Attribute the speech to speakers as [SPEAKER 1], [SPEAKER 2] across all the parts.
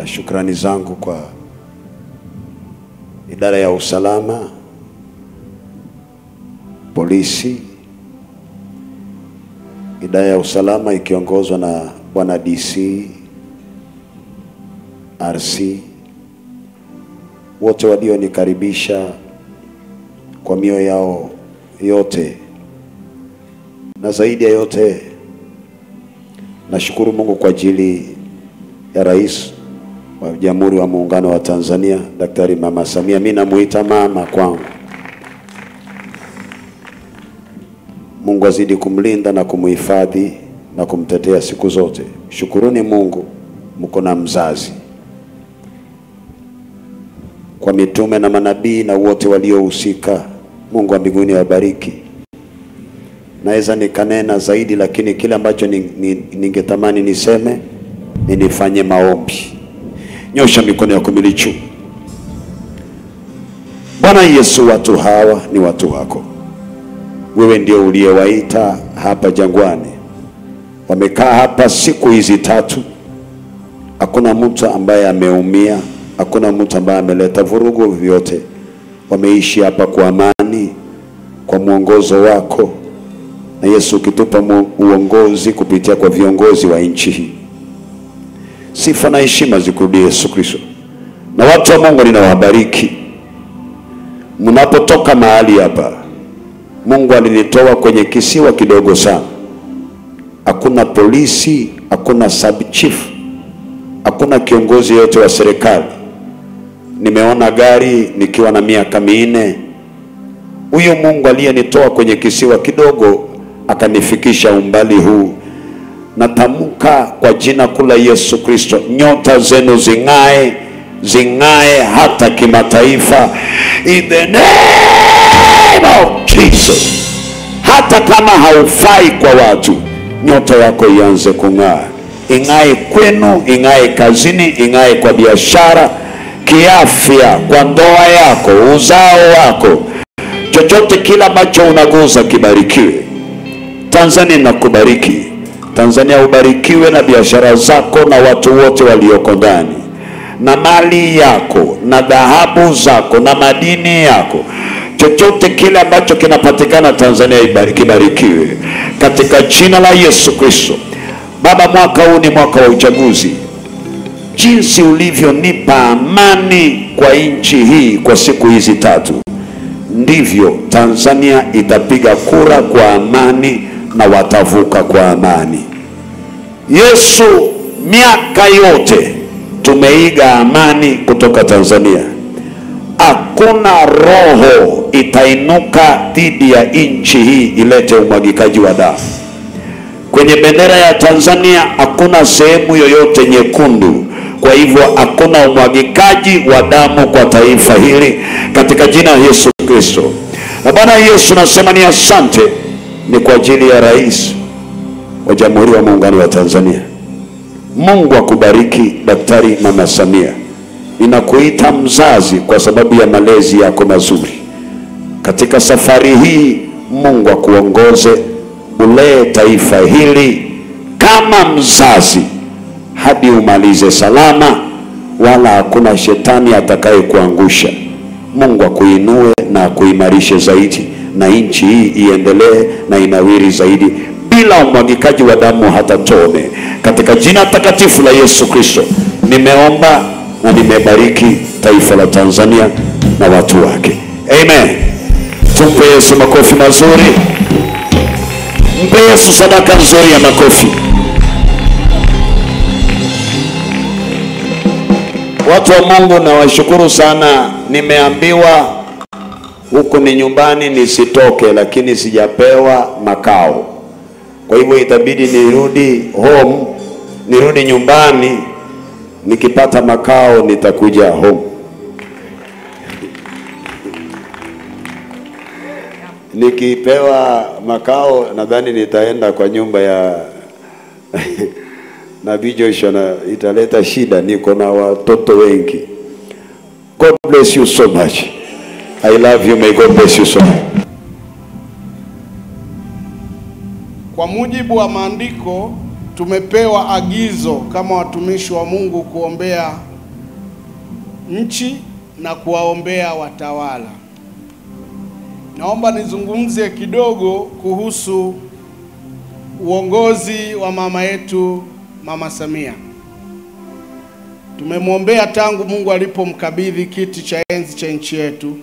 [SPEAKER 1] Shukrani zangu kwa idara ya usalama, polisi, idara ya usalama ikiongozwa na Bwana DC, RC, wote walionikaribisha kwa mioyo yao yote, na zaidi ya yote nashukuru Mungu kwa ajili ya Rais wa Jamhuri wa Muungano wa Tanzania, Daktari Mama Samia. Mimi namuita mama kwangu. Mungu azidi kumlinda na kumuhifadhi na kumtetea siku zote. Shukuruni Mungu mko na mzazi. Kwa mitume na manabii na wote waliohusika, Mungu wa mbinguni awabariki. Naweza nikanena zaidi, lakini kile ambacho ningetamani niseme ni nifanye maombi. Nyosha mikono yako mbili juu. Bwana Yesu, watu hawa ni watu wako. Wewe ndio uliyewaita hapa jangwani. Wamekaa hapa siku hizi 3. Hakuna mtu ambaye ameumia, hakuna mtu ambaye ameleta vurugu vyote. Wameishi hapa kwa amani, kwa mwongozo wako. Na Yesu, ukitupa uongozi kupitia kwa viongozi wa nchi hii, sifa na heshima zikurudie Yesu Kristo. Na watu wa Mungu ninawabariki. Mnapotoka mahali hapa, Mungu alinitoa kwenye kisiwa kidogo sana. Hakuna polisi, hakuna sub chief, hakuna kiongozi yote wa serikali. Nimeona gari nikiwa na miaka 4. Huyo Mungu aliyenitoa kwenye kisiwa kidogo akanifikisha umbali huu. Natamka kwa jina kula Yesu Kristo, nyota zenu zingae, zingae hata kimataifa, in the name of Jesus. Hata kama haufai kwa watu, nyota yako ianze kung'aa. Ingae kwenu, ingae kazini, ingae kwa biashara, kiafya, kwa ndoa yako, uzao wako, chochote kila ambacho unaguza kibarikiwe. Tanzania nakubariki. Tanzania ubarikiwe na biashara zako na watu wote walioko ndani, na mali yako na dhahabu zako na madini yako. Chochote kile ambacho kinapatikana Tanzania ibarikiwe katika jina la Yesu Kristo. Baba, mwaka huu ni mwaka wa uchaguzi. Jinsi ulivyonipa amani kwa nchi hii kwa siku hizi 3, ndivyo Tanzania itapiga kura kwa amani na watavuka kwa amani. Yesu, miaka yote tumeiga amani kutoka Tanzania. Hakuna roho itainuka dhidi ya nchi hii ilete umwagikaji wa damu. Kwenye bendera ya Tanzania hakuna sehemu yoyote nyekundu. Kwa hivyo hakuna umwagikaji wa damu kwa taifa hili katika jina la Yesu Kristo. Na Bwana Yesu, nasema ni asante, ni kwa ajili ya Rais wa Jamhuri wa Muungano wa Tanzania. Mungu akubariki Daktari Mama Samia. Ninakuita mzazi kwa sababu ya malezi yako mazuri. Katika safari hii, Mungu akuongoze, ulee taifa hili kama mzazi hadi umalize salama, wala hakuna shetani atakaye kuangusha. Mungu akuinue na kuimarishe zaidi, na nchi hii iendelee na inawiri zaidi bila umwagikaji wa damu hata tone. Katika jina takatifu la Yesu Kristo nimeomba na nimebariki taifa la Tanzania na watu wake. Amen. Tumpe Yesu makofi mazuri. Mpe Yesu sadaka nzuri ya makofi. Watu wa Mungu, na washukuru sana. Nimeambiwa huku ni nyumbani nisitoke, lakini sijapewa makao. Kwa hivyo itabidi nirudi home, nirudi nyumbani. Nikipata makao nitakuja home. Nikipewa makao nadhani nitaenda kwa nyumba ya Nabii Joshua, na italeta shida. Niko na watoto wengi. God bless you so much. I love you. May God bless you so much.
[SPEAKER 2] Kwa mujibu wa maandiko tumepewa agizo kama watumishi wa Mungu kuombea nchi na kuwaombea watawala. Naomba nizungumze kidogo kuhusu uongozi wa mama yetu Mama Samia. Tumemwombea tangu Mungu alipomkabidhi kiti cha enzi cha nchi yetu.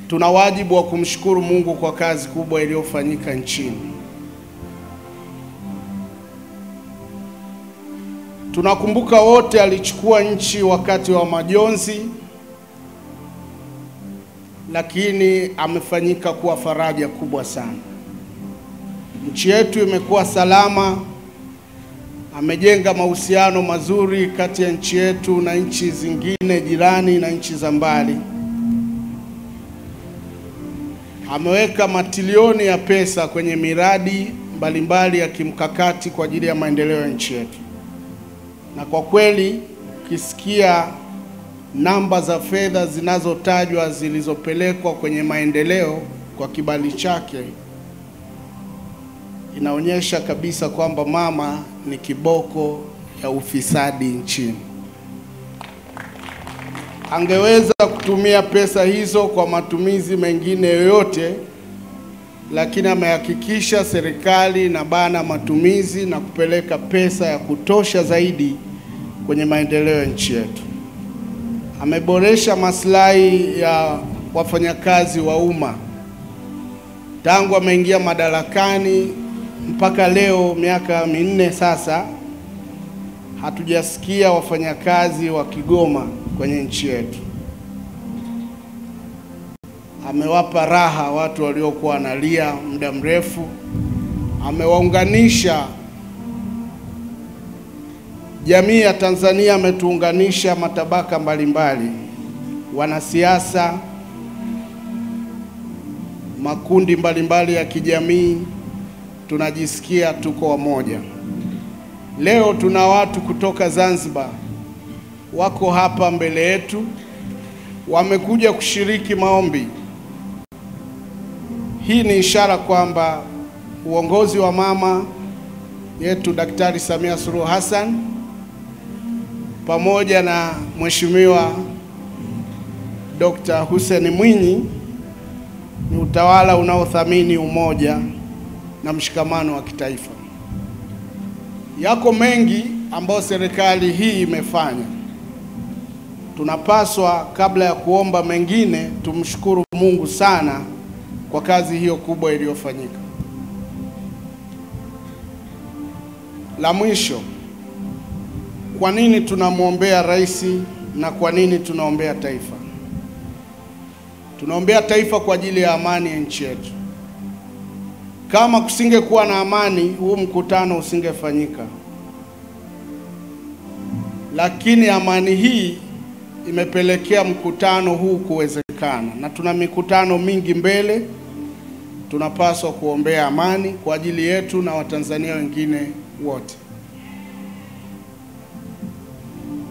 [SPEAKER 2] Tuna wajibu wa kumshukuru Mungu kwa kazi kubwa iliyofanyika nchini. Tunakumbuka wote alichukua nchi wakati wa majonzi, lakini amefanyika kuwa faraja kubwa sana. Nchi yetu imekuwa salama, amejenga mahusiano mazuri kati ya nchi yetu na nchi zingine jirani na nchi za mbali. Ameweka matilioni ya pesa kwenye miradi mbalimbali ya kimkakati kwa ajili ya maendeleo ya nchi yetu. Na kwa kweli ukisikia namba za fedha zinazotajwa zilizopelekwa kwenye maendeleo kwa kibali chake, inaonyesha kabisa kwamba mama ni kiboko ya ufisadi nchini. Angeweza kutumia pesa hizo kwa matumizi mengine yoyote, lakini amehakikisha serikali inabana matumizi na kupeleka pesa ya kutosha zaidi kwenye maendeleo ya nchi yetu. Ameboresha maslahi ya wafanyakazi wa umma. Tangu ameingia madarakani mpaka leo, miaka 4 sasa, hatujasikia wafanyakazi wa Kigoma kwenye nchi yetu. Amewapa raha watu waliokuwa wanalia muda mrefu. Amewaunganisha jamii ya Tanzania, ametuunganisha matabaka mbalimbali, wanasiasa, makundi mbalimbali ya kijamii, tunajisikia tuko wamoja. Leo tuna watu kutoka Zanzibar wako hapa mbele yetu, wamekuja kushiriki maombi. Hii ni ishara kwamba uongozi wa mama yetu Daktari Samia Suluhu Hassan pamoja na Mheshimiwa Dr. Hussein Mwinyi ni utawala unaothamini umoja na mshikamano wa kitaifa. Yako mengi ambayo serikali hii imefanya. Tunapaswa, kabla ya kuomba mengine, tumshukuru Mungu sana kwa kazi hiyo kubwa iliyofanyika. La mwisho, kwa nini tunamwombea rais na kwa nini tunaombea taifa? Tunaombea taifa kwa ajili ya amani ya nchi yetu. Kama kusingekuwa na amani, huu mkutano usingefanyika. Lakini amani hii imepelekea mkutano huu kuwezekana, na tuna mikutano mingi mbele. Tunapaswa kuombea amani kwa ajili yetu na Watanzania wengine wote.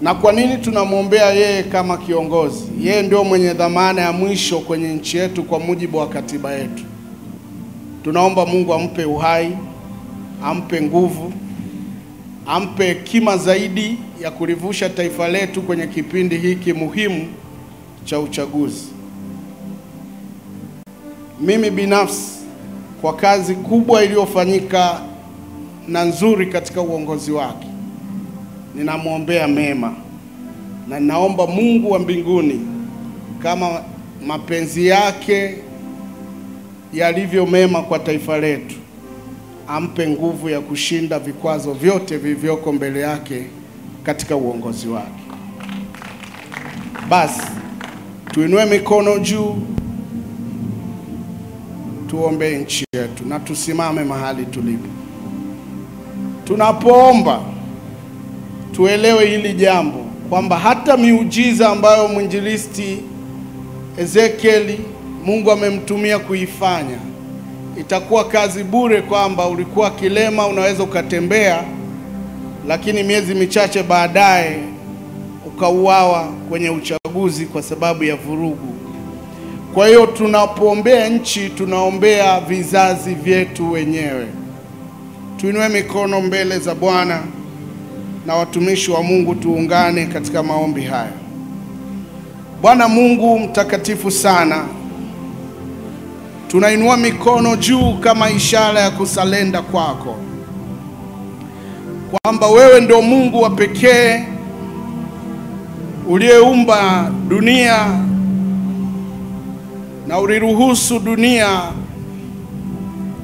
[SPEAKER 2] Na kwa nini tunamwombea yeye kama kiongozi? Yeye ndio mwenye dhamana ya mwisho kwenye nchi yetu kwa mujibu wa katiba yetu. Tunaomba Mungu ampe uhai, ampe nguvu, ampe hekima zaidi ya kulivusha taifa letu kwenye kipindi hiki muhimu cha uchaguzi. Mimi binafsi, kwa kazi kubwa iliyofanyika na nzuri katika uongozi wake, ninamwombea mema, na ninaomba Mungu wa mbinguni, kama mapenzi yake yalivyo mema kwa taifa letu, ampe nguvu ya kushinda vikwazo vyote vilivyoko mbele yake katika uongozi wake. Basi tuinue mikono juu, tuombe nchi yetu na tusimame mahali tulipo. Tunapoomba tuelewe hili jambo kwamba hata miujiza ambayo mwinjilisti Ezekieli Mungu amemtumia kuifanya, itakuwa kazi bure, kwamba ulikuwa kilema unaweza ukatembea, lakini miezi michache baadaye ukauawa kwenye uchaguzi kwa sababu ya vurugu. Kwa hiyo tunapoombea nchi, tunaombea vizazi vyetu wenyewe. Tuinue mikono mbele za Bwana na watumishi wa Mungu tuungane katika maombi haya. Bwana Mungu mtakatifu sana, tunainua mikono juu kama ishara ya kusalenda kwako, kwamba wewe ndio Mungu wa pekee uliyeumba dunia na uliruhusu dunia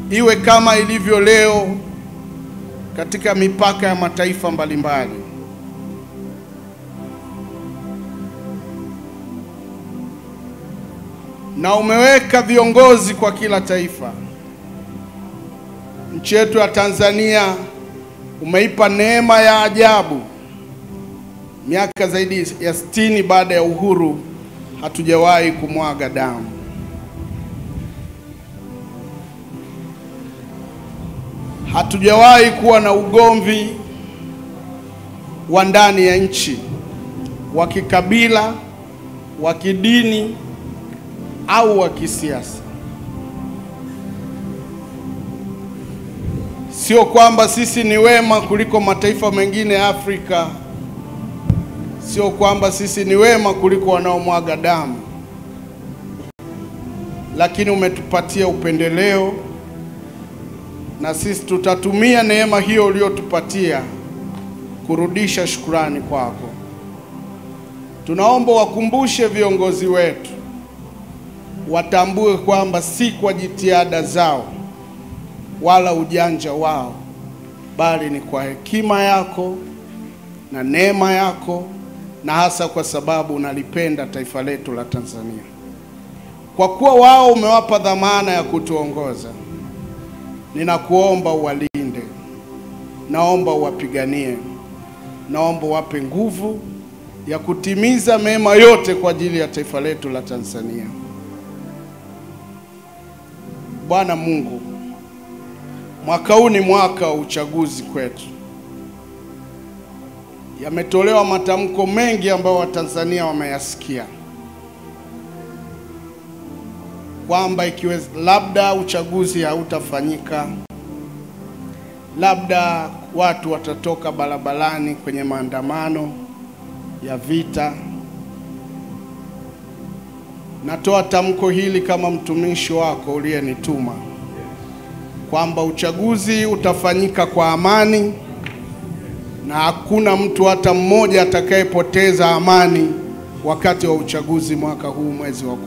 [SPEAKER 2] iwe kama ilivyo leo katika mipaka ya mataifa mbalimbali. Na umeweka viongozi kwa kila taifa. Nchi yetu ya Tanzania umeipa neema ya ajabu. Miaka zaidi ya 60 baada ya uhuru hatujawahi kumwaga damu. Hatujawahi kuwa na ugomvi wa ndani ya nchi, wa kikabila, wa kidini au wa kisiasa. Sio kwamba sisi ni wema kuliko mataifa mengine ya Afrika. Sio kwamba sisi ni wema kuliko wanaomwaga damu. Lakini umetupatia upendeleo, na sisi tutatumia neema hiyo uliyotupatia kurudisha shukrani kwako. Tunaomba wakumbushe viongozi wetu, watambue kwamba si kwa jitihada zao wala ujanja wao, bali ni kwa hekima yako na neema yako, na hasa kwa sababu unalipenda taifa letu la Tanzania. Kwa kuwa wao umewapa dhamana ya kutuongoza, ninakuomba uwalinde, naomba uwapiganie, naomba wape nguvu ya kutimiza mema yote kwa ajili ya taifa letu la Tanzania. Bwana Mungu, mwaka huu ni mwaka wa uchaguzi kwetu. Yametolewa matamko mengi ambayo Watanzania wameyasikia, kwamba labda uchaguzi hautafanyika, labda watu watatoka barabarani kwenye maandamano ya vita. Natoa tamko hili kama mtumishi wako uliyenituma, kwamba uchaguzi utafanyika kwa amani, na hakuna mtu hata mmoja atakayepoteza amani wakati wa uchaguzi mwaka huu mwezi wa 10.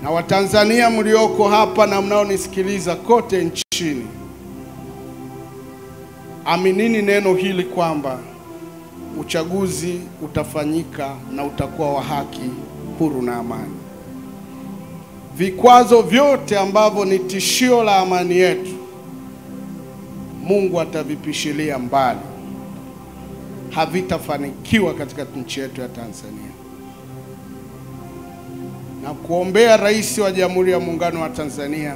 [SPEAKER 2] Na Watanzania mlioko hapa na mnaonisikiliza kote nchini, aminini neno hili kwamba uchaguzi utafanyika na utakuwa wa haki, huru na amani. Vikwazo vyote ambavyo ni tishio la amani yetu, Mungu atavipishilia mbali. Havitafanikiwa katika nchi yetu ya Tanzania. Na kuombea Rais wa Jamhuri ya Muungano wa Tanzania,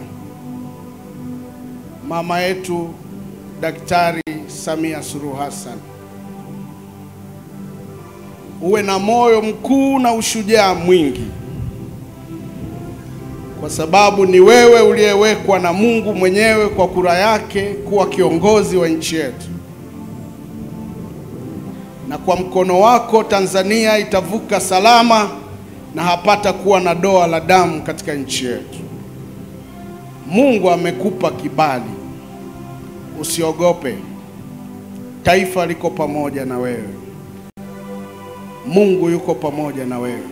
[SPEAKER 2] mama yetu Daktari Samia Suluhu Hassan, uwe na moyo mkuu na ushujaa mwingi, kwa sababu ni wewe uliyewekwa na Mungu mwenyewe kwa kura yake kuwa kiongozi wa nchi yetu. Na kwa mkono wako Tanzania itavuka salama na hapata kuwa na doa la damu katika nchi yetu. Mungu amekupa kibali. Usiogope. Taifa liko pamoja na wewe. Mungu yuko pamoja na wewe.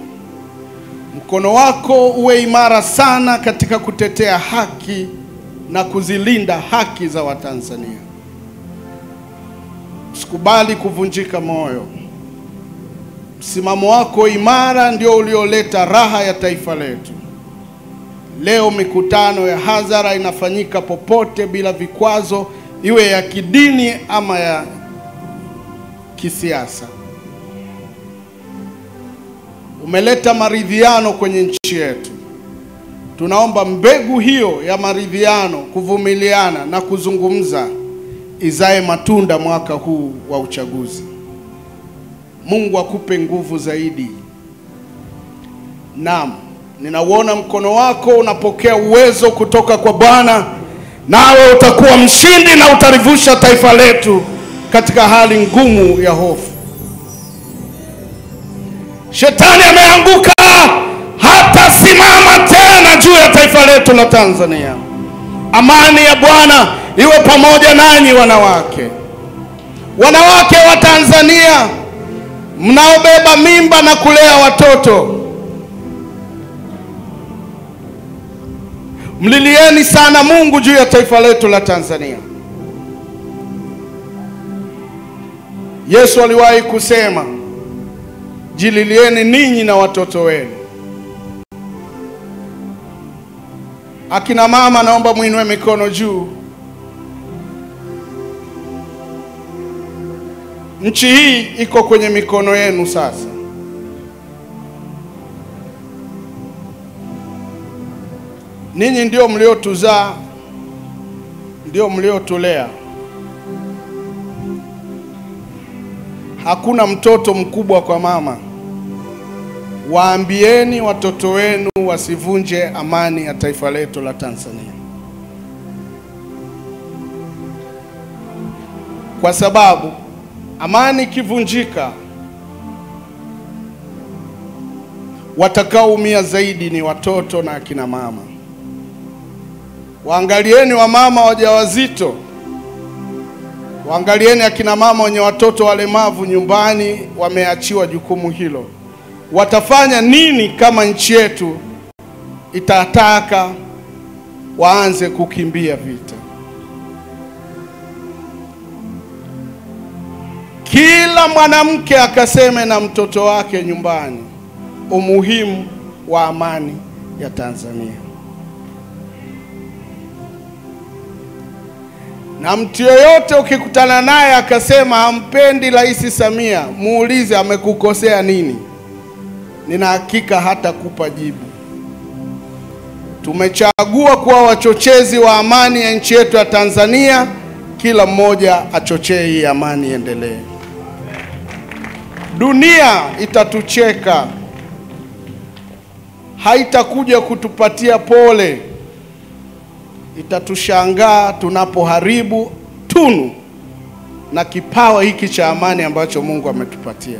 [SPEAKER 2] Mkono wako uwe imara sana katika kutetea haki na kuzilinda haki za Watanzania. Usikubali kuvunjika moyo. Msimamo wako imara ndio ulioleta raha ya taifa letu. Leo mikutano ya hadhara inafanyika popote bila vikwazo, iwe ya kidini ama ya kisiasa. Umeleta maridhiano kwenye nchi yetu. Tunaomba mbegu hiyo ya maridhiano, kuvumiliana na kuzungumza izae matunda mwaka huu wa uchaguzi. Mungu akupe nguvu zaidi. Naam, ninauona mkono wako unapokea uwezo kutoka kwa Bwana, nawe utakuwa mshindi na utalivusha taifa letu katika hali ngumu ya hofu. Shetani ameanguka, hata simama tena juu ya taifa letu la Tanzania. Amani ya Bwana iwe pamoja nanyi wanawake. Wanawake wa Tanzania mnaobeba mimba na kulea watoto, mlilieni sana Mungu juu ya taifa letu la Tanzania. Yesu aliwahi kusema, jililieni ninyi na watoto wenu. Akina mama, naomba muinue mikono juu. Nchi hii iko kwenye mikono yenu sasa. Ninyi ndio mliotuzaa, ndio mliotulea. Hakuna mtoto mkubwa kwa mama. Waambieni watoto wenu wasivunje amani ya taifa letu la Tanzania. Kwa sababu amani ikivunjika, watakaoumia zaidi ni watoto na akina mama. Waangalieni wamama wajawazito. Waangalieni akina mama wenye watoto walemavu nyumbani, wameachiwa jukumu hilo. Watafanya nini kama nchi yetu itataka waanze kukimbia vita? Kila mwanamke akaseme na mtoto wake nyumbani umuhimu wa amani ya Tanzania. Na mtu yoyote ukikutana naye akasema hampendi Rais Samia, muulize amekukosea nini. Nina hakika hata kupa jibu. Tumechagua kuwa wachochezi wa amani ya nchi yetu ya Tanzania. Kila mmoja achochee hii amani iendelee. Dunia itatucheka, haitakuja kutupatia pole. Itatushangaa tunapoharibu tunu na kipawa hiki cha amani ambacho Mungu ametupatia.